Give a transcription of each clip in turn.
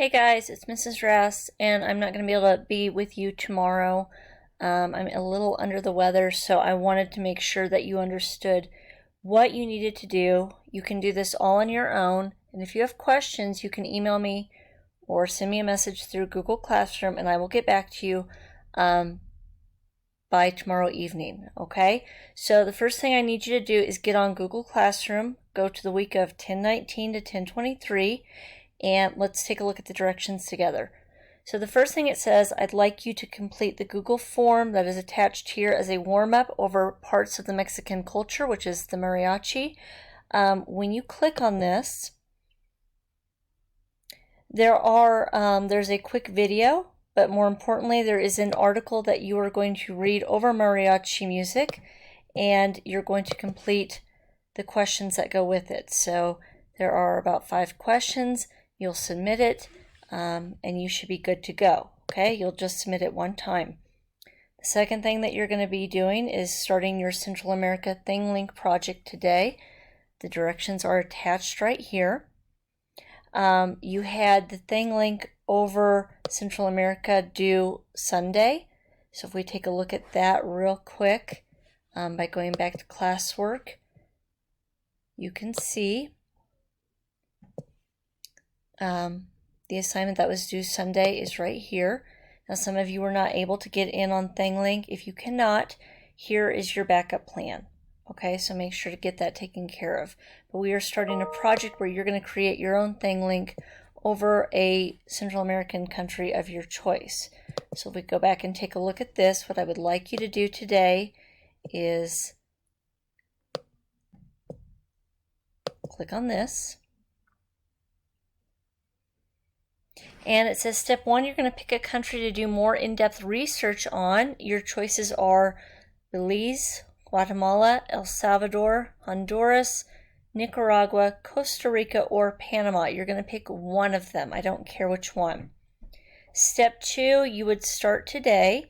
Hey guys, it's Mrs. Rass, and I'm not going to be able to be with you tomorrow. I'm a little under the weather, so I wanted to make sure that you understood what you needed to do. You can do this all on your own, and if you have questions, you can email me or send me a message through Google Classroom, and I will get back to you by tomorrow evening, okay? So the first thing I need you to do is get on Google Classroom, go to the week of 10/19 to 10/23, and let's take a look at the directions together. So the first thing it says, I'd like you to complete the Google form that is attached here as a warm-up over parts of the Mexican culture, which is the mariachi. When you click on this, there's a quick video, but more importantly, there is an article that you are going to read over mariachi music, and you're going to complete the questions that go with it. So there are about 5 questions. You'll submit it, and you should be good to go. Okay, you'll just submit it one time. The second thing that you're going to be doing is starting your Central America ThingLink project today. The directions are attached right here. You had the ThingLink over Central America due Sunday. So if we take a look at that real quick, by going back to classwork, you can see the assignment that was due Sunday is right here. Now some of you were not able to get in on ThingLink. If you cannot, here is your backup plan. Okay, so make sure to get that taken care of. But we are starting a project where you're going to create your own ThingLink over a Central American country of your choice. So if we go back and take a look at this, what I would like you to do today is click on this. And it says step 1, you're going to pick a country to do more in-depth research on. Your choices are Belize, Guatemala, El Salvador, Honduras, Nicaragua, Costa Rica, or Panama. You're going to pick one of them. I don't care which one. Step 2, you would start today.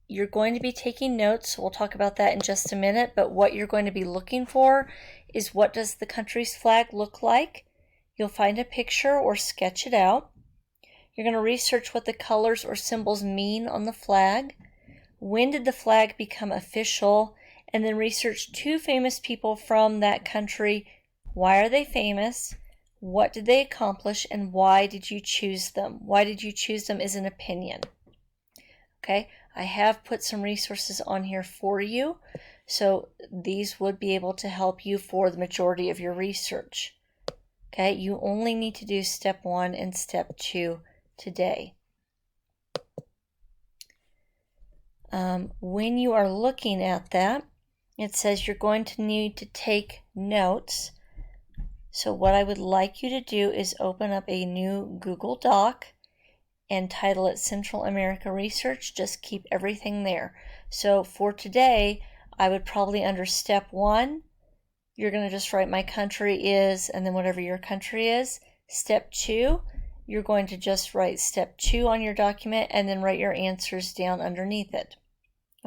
You're going to be taking notes. We'll talk about that in just a minute, but what you're going to be looking for is, what does the country's flag look like? You'll find a picture or sketch it out. You're going to research what the colors or symbols mean on the flag. When did the flag become official? And then research 2 famous people from that country. Why are they famous? What did they accomplish? And why did you choose them? Why did you choose them is an opinion. Okay, I have put some resources on here for you. So these would be able to help you for the majority of your research. Okay, you only need to do step 1 and step 2 today. When you are looking at that, it says you're going to need to take notes. So what I would like you to do is open up a new Google Doc and title it Central America Research. Just keep everything there. So for today, I would probably, under step 1, you're going to just write my country is, and then whatever your country is. Step 2, you're going to just write step 2 on your document and then write your answers down underneath it.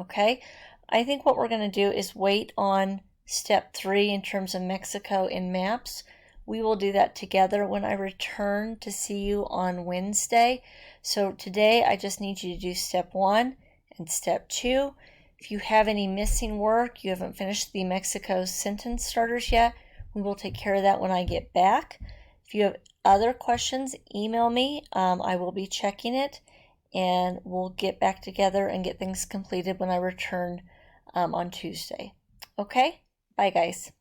Okay, I think what we're going to do is wait on step 3 in terms of Mexico in maps. We will do that together when I return to see you on Wednesday. So today I just need you to do step 1 and step 2. If you have any missing work, you haven't finished the Mexico sentence starters yet, we will take care of that when I get back. If you have other questions, email me. I will be checking it, and we'll get back together and get things completed when I return on Tuesday. Okay? Bye, guys.